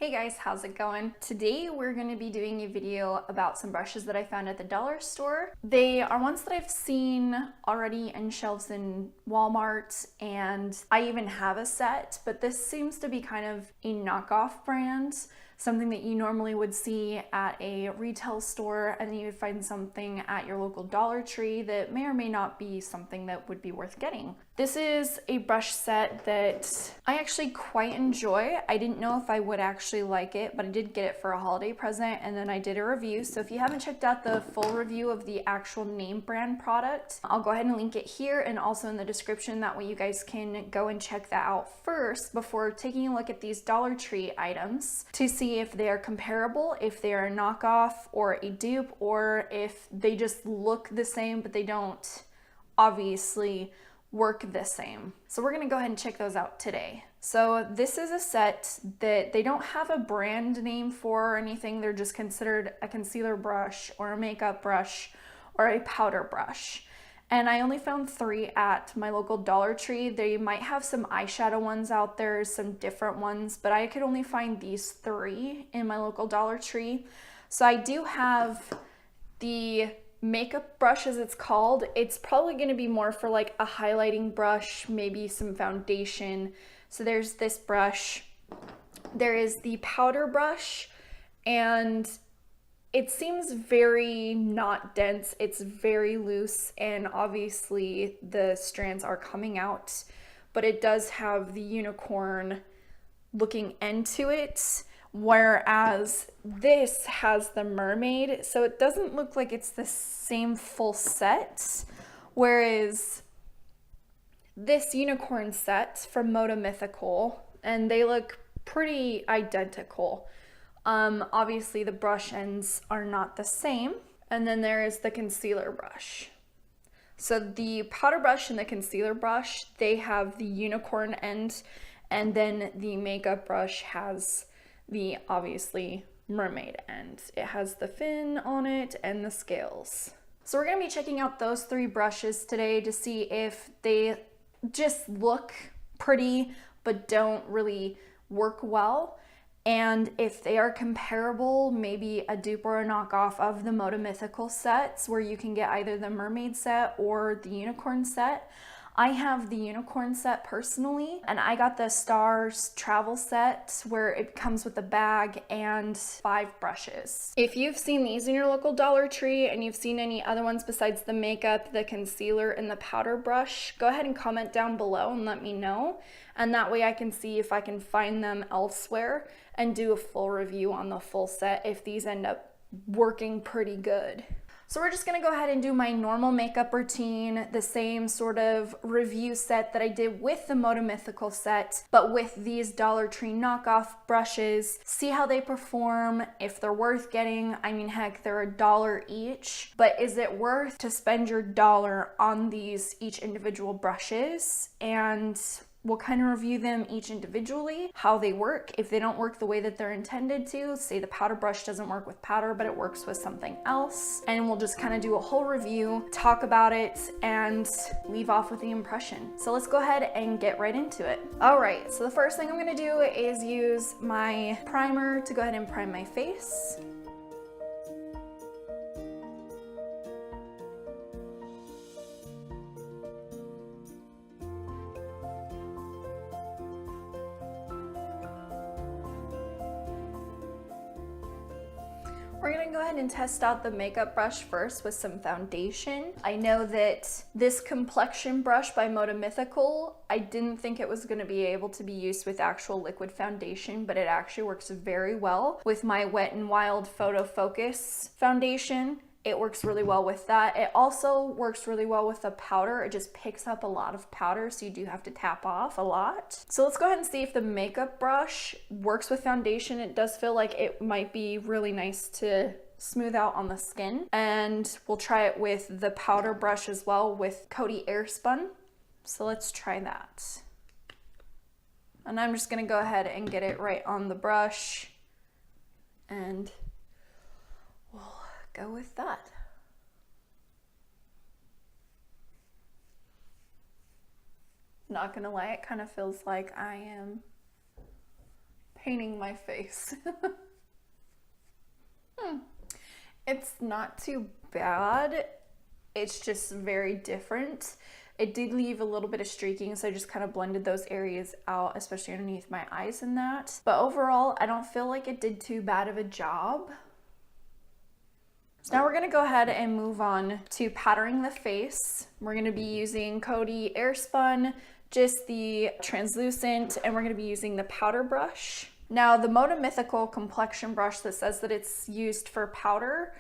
Hey guys, how's it going? Today we're going to be doing a video about some brushes that I found at the dollar store. They are ones that I've seen already in shelves in Walmart, and I even have a set, but this seems to be kind of a knockoff brand, something that you normally would see at a retail store, and you would find something at your local Dollar Tree that may or may not be something that would be worth getting. This is a brush set that I actually quite enjoy. I didn't know if I would actually like it, but I did get it for a holiday present, and then I did a review. So if you haven't checked out the full review of the actual name brand product, I'll go ahead and link it here and also in the description. That way you guys can go and check that out first before taking a look at these Dollar Tree items to see if they are comparable, if they are a knockoff or a dupe, or if they just look the same but they don't obviously work the same. So we're gonna go ahead and check those out today. So this is a set that they don't have a brand name for or anything. They're just considered a concealer brush or a makeup brush or a powder brush. And I only found 3 at my local Dollar Tree. They might have some eyeshadow ones out there, some different ones, but I could only find these 3 in my local Dollar Tree. So I do have the makeup brush, as it's called. It's probably going to be more for like a highlighting brush, maybe some foundation. So there's this brush. There is the powder brush, and it seems very not dense. It's very loose, and obviously the strands are coming out, but it does have the unicorn looking end to it, whereas this has the mermaid, so it doesn't look like it's the same full set, whereas this unicorn set from Moda Mythical, and they look pretty identical. Obviously the brush ends are not the same. And then there is the concealer brush. So the powder brush and the concealer brush, they have the unicorn end, and then the makeup brush has the obviously mermaid end. It has the fin on it and the scales. So we're gonna be checking out those 3 brushes today to see if they just look pretty but don't really work well, and if they are comparable, maybe a dupe or a knockoff of the Moda Mythical sets, where you can get either the mermaid set or the unicorn set. I have the unicorn set personally, and I got the Stars travel set where it comes with a bag and 5 brushes. If you've seen these in your local Dollar Tree and you've seen any other ones besides the makeup, the concealer, and the powder brush, go ahead and comment down below and let me know. And that way I can see if I can find them elsewhere and do a full review on the full set if these end up working pretty good. So we're just gonna go ahead and do my normal makeup routine, the same sort of review set that I did with the Moda Mythical set, but with these Dollar Tree knockoff brushes, see how they perform, if they're worth getting. I mean, heck, they're $1 each, but is it worth to spend your dollar on these each individual brushes? And we'll kind of review them each individually, how they work. If they don't work the way that they're intended to, say the powder brush doesn't work with powder, but it works with something else, and we'll just kind of do a whole review, talk about it, and leave off with the impression. So let's go ahead and get right into it. All right, so the first thing I'm gonna do is use my primer to go ahead and prime my face. We're gonna go ahead and test out the makeup brush first with some foundation. I know that this complexion brush by Moda Mythical, I didn't think it was gonna be able to be used with actual liquid foundation, but it actually works very well with my Wet n Wild Photo Focus foundation. It works really well with that. It also works really well with the powder. It just picks up a lot of powder, so you do have to tap off a lot. So let's go ahead and see if the makeup brush works with foundation. It does feel like it might be really nice to smooth out on the skin. And we'll try it with the powder brush as well with Coty Airspun. So let's try that. And I'm just gonna go ahead and get it right on the brush, and we'll go with that. Not gonna lie, it kind of feels like I am painting my face. It's not too bad. It's just very different. It did leave a little bit of streaking, so I just kind of blended those areas out, especially underneath my eyes and that. But overall, I don't feel like it did too bad of a job. So now we're gonna go ahead and move on to powdering the face. We're gonna be using Coty Airspun, just the translucent, and we're gonna be using the powder brush. Now the Moda Mythical complexion brush that says that it's used for powder,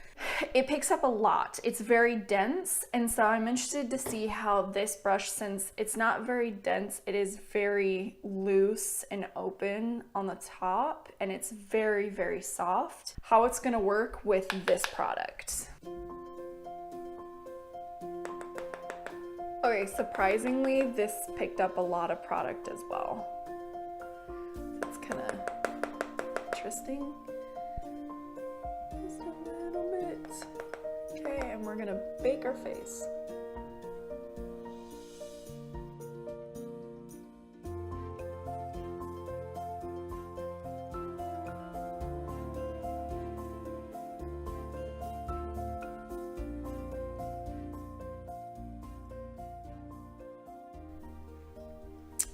it picks up a lot. It's very dense, and so I'm interested to see how this brush, since it's not very dense, it is very loose and open on the top, and it's very, very soft, how it's gonna work with this product. Okay, surprisingly, this picked up a lot of product as well. It's kind of interesting. Just a little bit. Okay, and we're gonna bake our face.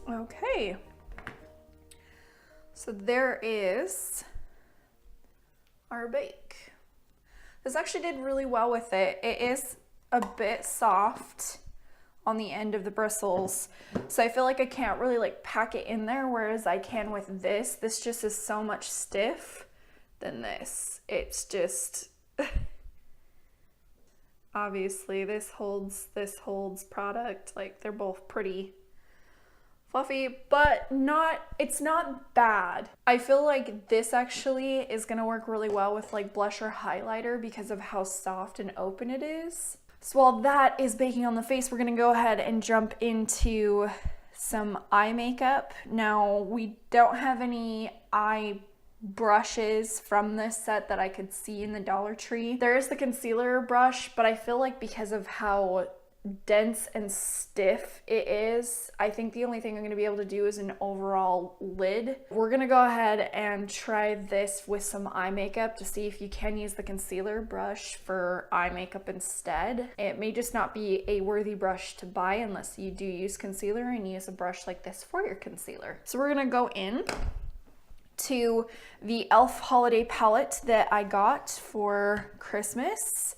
Okay. So there is our bake. This actually did really well with it. It is a bit soft on the end of the bristles, so I feel like I can't really like pack it in there, whereas I can with this. This just is so much stiff than this. It's just obviously this holds product. Like, they're both pretty fluffy, but it's not bad. I feel like this actually is gonna work really well with like blush or highlighter because of how soft and open it is. So while that is baking on the face, we're gonna go ahead and jump into some eye makeup. Now, we don't have any eye brushes from this set that I could see in the Dollar Tree. There is the concealer brush, but I feel like because of how dense and stiff it is, I think the only thing I'm going to be able to do is an overall lid. We're going to go ahead and try this with some eye makeup to see if you can use the concealer brush for eye makeup instead. It may just not be a worthy brush to buy unless you do use concealer and use a brush like this for your concealer. So we're going to go in to the e.l.f. holiday palette that I got for Christmas.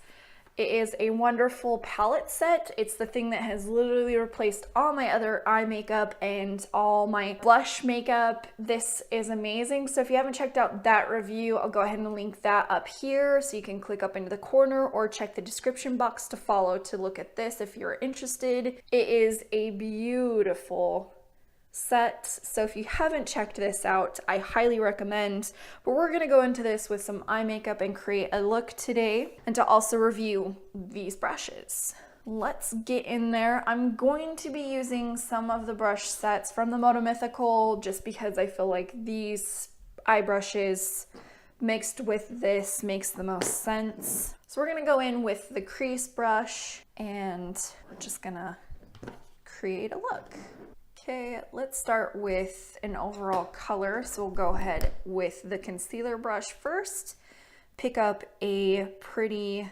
It is a wonderful palette set. It's the thing that has literally replaced all my other eye makeup and all my blush makeup. This is amazing. So if you haven't checked out that review, I'll go ahead and link that up here so you can click up into the corner or check the description box to follow to look at this if you're interested. It is a beautiful set, so if you haven't checked this out, I highly recommend. But we're gonna go into this with some eye makeup and create a look today, and to also review these brushes. Let's get in there. I'm going to be using some of the brush sets from the Moda Mythical just because I feel like these eye brushes mixed with this makes the most sense. So we're gonna go in with the crease brush and we're just gonna create a look. Okay, let's start with an overall color. So we'll go ahead with the concealer brush first. Pick up a pretty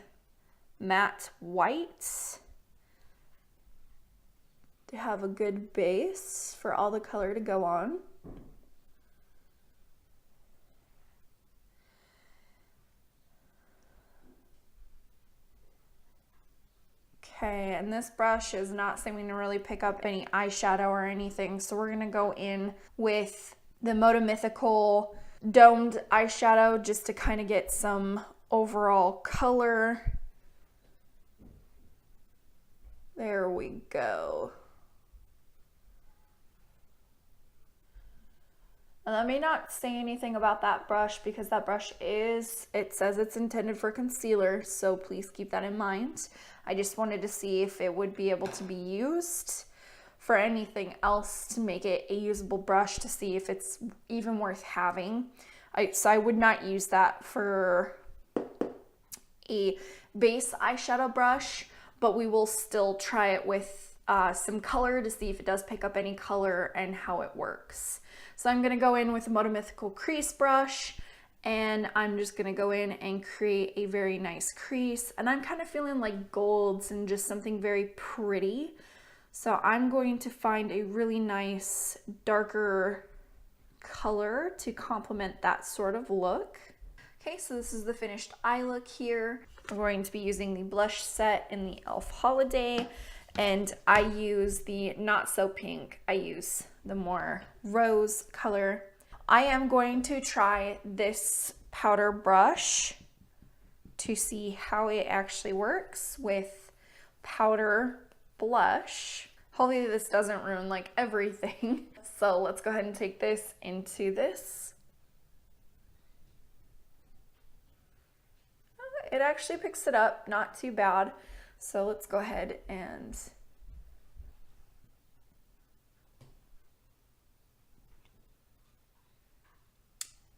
matte white to have a good base for all the color to go on. Okay, and this brush is not seeming to really pick up any eyeshadow or anything, so we're gonna go in with the Moda Mythical domed eyeshadow just to kind of get some overall color. There we go. And I may not say anything about that brush because that brush it says it's intended for concealer, so please keep that in mind. I just wanted to see if it would be able to be used for anything else to make it a usable brush, to see if it's even worth having. So I would not use that for a base eyeshadow brush, but we will still try it with some color to see if it does pick up any color and how it works. So I'm gonna go in with a Moda Mythical crease brush, and I'm just gonna go in and create a very nice crease. And I'm kind of feeling like golds and just something very pretty. So I'm going to find a really nice darker color to complement that sort of look. Okay, so this is the finished eye look here. We're going to be using the blush set in the e.l.f. Holiday, and I use the Not So Pink. I use the more rose color. I am going to try this powder brush to see how it actually works with powder blush. Hopefully this doesn't ruin like everything. So let's go ahead and take this into this. It actually picks it up, not too bad. So let's go ahead and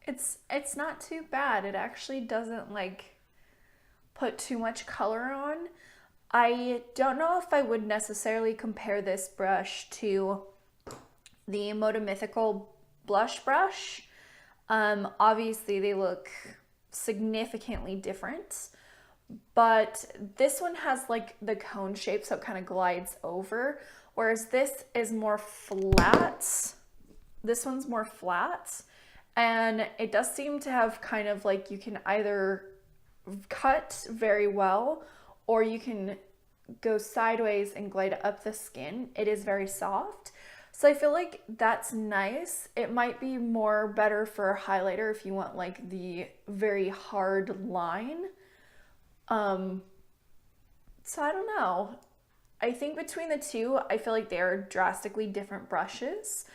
it's not too bad. It actually doesn't like put too much color on. I don't know if I would necessarily compare this brush to the Moda Mythical blush brush. Obviously they look significantly different, but this one has like the cone shape, so it kind of glides over, whereas this is more flat. This one's more flat, and it does seem to have kind of like, you can either cut very well or you can go sideways and glide up the skin. It is very soft. So I feel like that's nice. It might be more better for a highlighter if you want like the very hard line. So I don't know. I think between the two, I feel like they are drastically different brushes,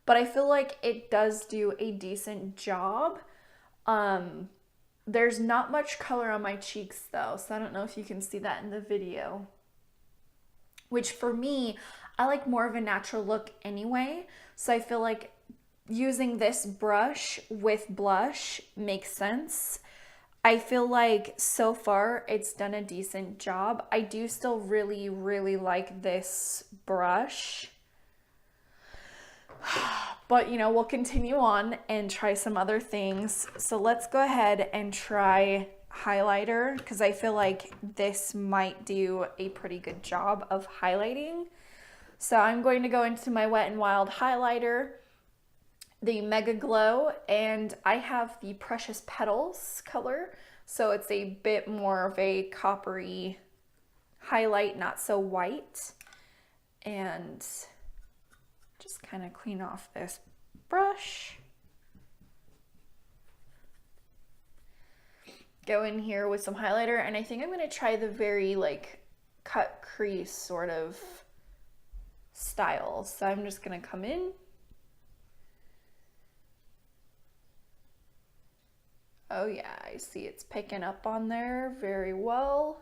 but I feel like it does do a decent job. There's not much color on my cheeks though, so I don't know if you can see that in the video. Which for me, I like more of a natural look anyway, so I feel like using this brush with blush makes sense. I feel like so far it's done a decent job. I do still really, really like this brush. But you know, we'll continue on and try some other things. So let's go ahead and try highlighter, because I feel like this might do a pretty good job of highlighting. So I'm going to go into my Wet n Wild highlighter, the Mega Glow, and I have the Precious Petals color. So it's a bit more of a coppery highlight, not so white. And just kind of clean off this brush. Go in here with some highlighter, and I think I'm going to try the very like cut crease sort of style. So I'm just going to come in. Oh yeah, I see it's picking up on there very well.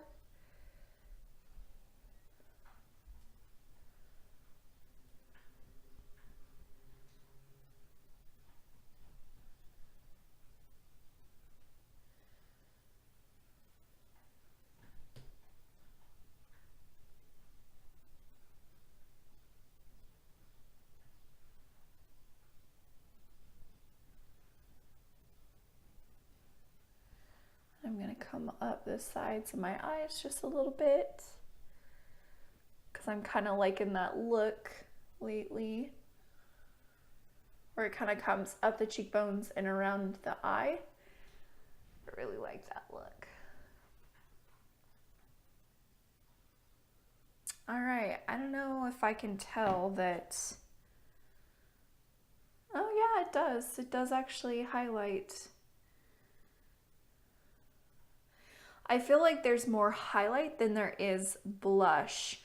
I'm gonna come up the sides of my eyes just a little bit, because I'm kind of liking that look lately, where it kind of comes up the cheekbones and around the eye. I really like that look. All right, I don't know if I can tell that. Oh yeah, it does. It does actually highlight. I feel like there's more highlight than there is blush.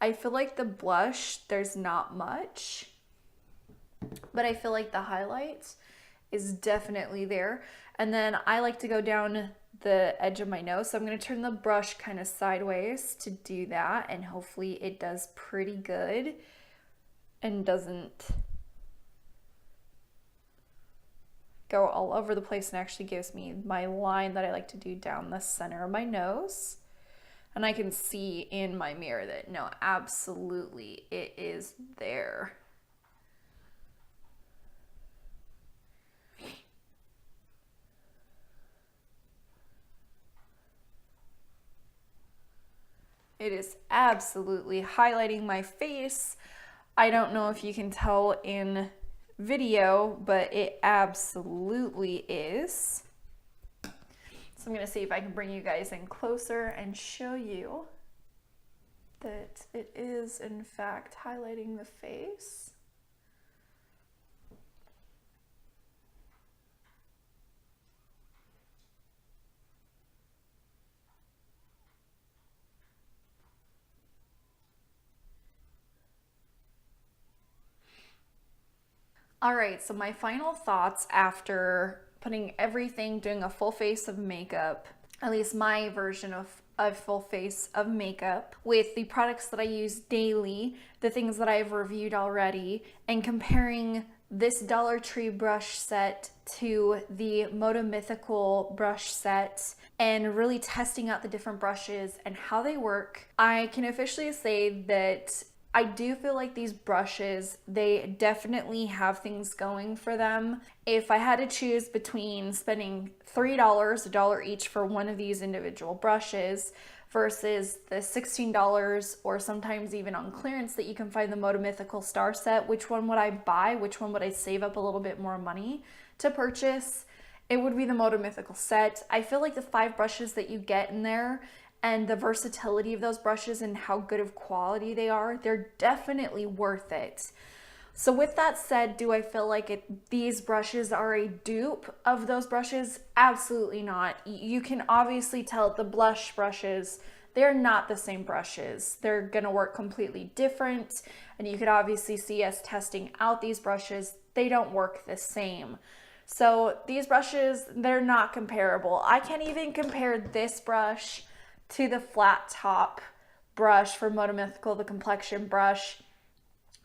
I feel like the blush, there's not much, but I feel like the highlight is definitely there. And then I like to go down the edge of my nose, so I'm going to turn the brush kind of sideways to do that, and hopefully it does pretty good and doesn't go all over the place and actually gives me my line that I like to do down the center of my nose. And I can see in my mirror that no, absolutely it is there. It is absolutely highlighting my face. I don't know if you can tell in video, but it absolutely is. So I'm gonna see if I can bring you guys in closer and show you that it is in fact highlighting the face. All right, so my final thoughts after putting everything, doing a full face of makeup, at least my version of a full face of makeup, with the products that I use daily, the things that I've reviewed already, and comparing this Dollar Tree brush set to the Moda Mythical brush set, and really testing out the different brushes and how they work, I can officially say that I do feel like these brushes, they definitely have things going for them. If I had to choose between spending $3, a dollar each for one of these individual brushes versus the $16 or sometimes even on clearance that you can find the Moda Mythical Star Set, which one would I buy? Which one would I save up a little bit more money to purchase? It would be the Moda Mythical set. I feel like the 5 brushes that you get in there and the versatility of those brushes and how good of quality they are, they're definitely worth it. So with that said, do I feel like these brushes are a dupe of those brushes? Absolutely not. You can obviously tell the blush brushes, they're not the same brushes. They're gonna work completely different. And you could obviously see us testing out these brushes. They don't work the same. So these brushes, they're not comparable. I can't even compare this brush to the flat top brush for Moda Mythical, the complexion brush.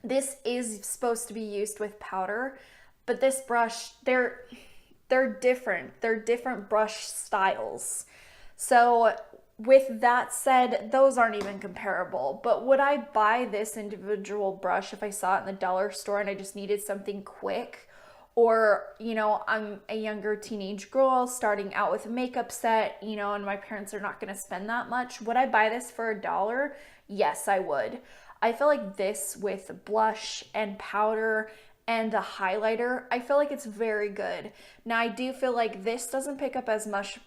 This is supposed to be used with powder, but this brush, they're different. They're different brush styles. So with that said, those aren't even comparable. But would I buy this individual brush if I saw it in the dollar store and I just needed something quick? Or, you know, I'm a younger teenage girl starting out with a makeup set, you know, and my parents are not going to spend that much. Would I buy this for $1? Yes, I would. I feel like this with blush and powder and a highlighter, I feel like it's very good. Now, I do feel like this doesn't pick up as much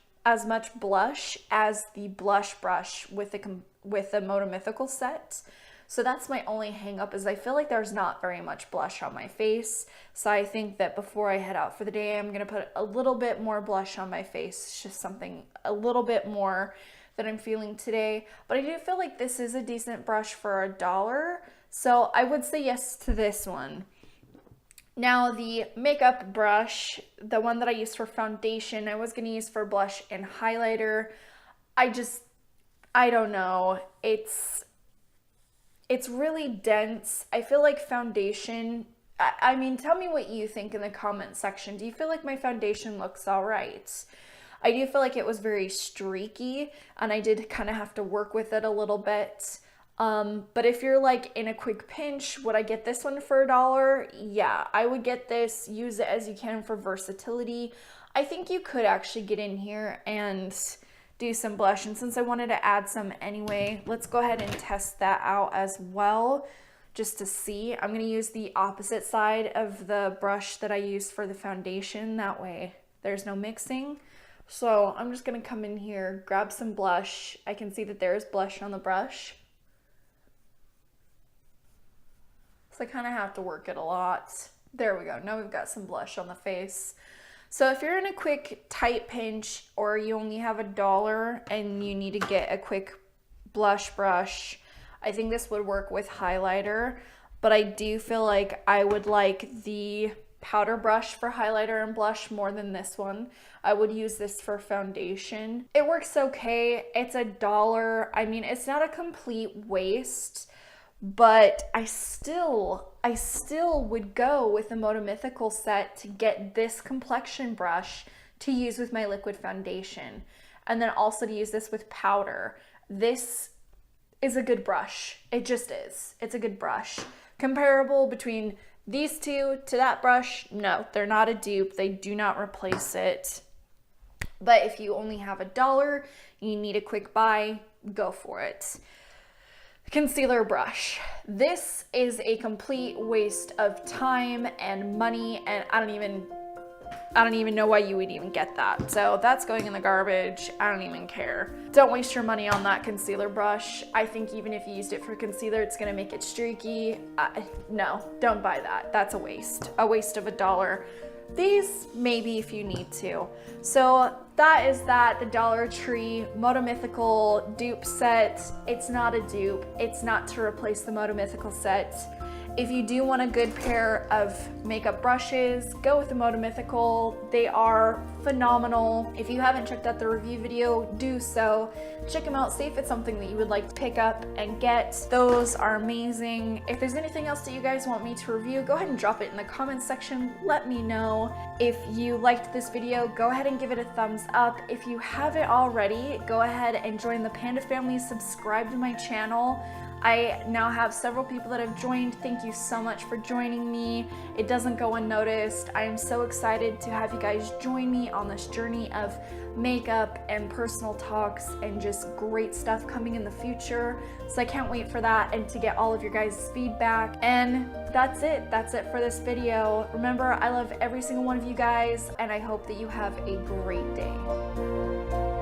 blush as the blush brush with the Moda Mythical set. So that's my only hang up, is I feel like there's not very much blush on my face. So I think that before I head out for the day, I'm gonna put a little bit more blush on my face. It's just something a little bit more that I'm feeling today. But I do feel like this is a decent brush for $1. So I would say yes to this one. Now the makeup brush, the one that I use for foundation, I was gonna use for blush and highlighter. I don't know. It's really dense. I feel like foundation, I mean, tell me what you think in the comment section. Do you feel like my foundation looks all right? I do feel like it was very streaky and I did kind of have to work with it a little bit. But if you're like in a quick pinch, would I get this one for $1? Yeah, I would get this, use it as you can for versatility. I think you could actually get in here and do some blush, and since I wanted to add some anyway, let's go ahead and test that out as well just to see. I'm going to use the opposite side of the brush that I used for the foundation, that way there's no mixing. So I'm just going to come in here, grab some blush. I can see that there's blush on the brush, so I kind of have to work it a lot. There we go. Now we've got some blush on the face. So if you're in a quick tight pinch, or you only have $1 and you need to get a quick blush brush, I think this would work with highlighter. But I do feel like I would like the powder brush for highlighter and blush more than this one. I would use this for foundation. It works okay. It's $1. I mean, it's not a complete waste, but I still would go with the Moda Mythical set to get this complexion brush to use with my liquid foundation, and then also to use this with powder. This is a good brush. It just is. It's a good brush. Comparable between these two to that brush, no, they're not a dupe. They do not replace it. But if you only have $1, you need a quick buy, go for it. Concealer brush. This is a complete waste of time and money, and I don't even know why you would even get that. So that's going in the garbage. I don't even care. Don't waste your money on that concealer brush. I think even if you used it for concealer, it's gonna make it streaky. No, don't buy that. That's a waste of $1. These, maybe if you need to. So that is that, the Dollar Tree Moda Mythical dupe set. It's not a dupe. It's not to replace the Moda Mythical set. If you do want a good pair of makeup brushes, go with the Moda Mythical. They are phenomenal. If you haven't checked out the review video, do so. Check them out, see if it's something that you would like to pick up and get. Those are amazing. If there's anything else that you guys want me to review, go ahead and drop it in the comments section. Let me know. If you liked this video, go ahead and give it a thumbs up. If you haven't already, go ahead and join the Panda family, subscribe to my channel. I now have several people that have joined. Thank you so much for joining me. It doesn't go unnoticed. I am so excited to have you guys join me on this journey of makeup and personal talks and just great stuff coming in the future. So I can't wait for that and to get all of your guys' feedback. And that's it. That's it for this video. Remember, I love every single one of you guys, and I hope that you have a great day.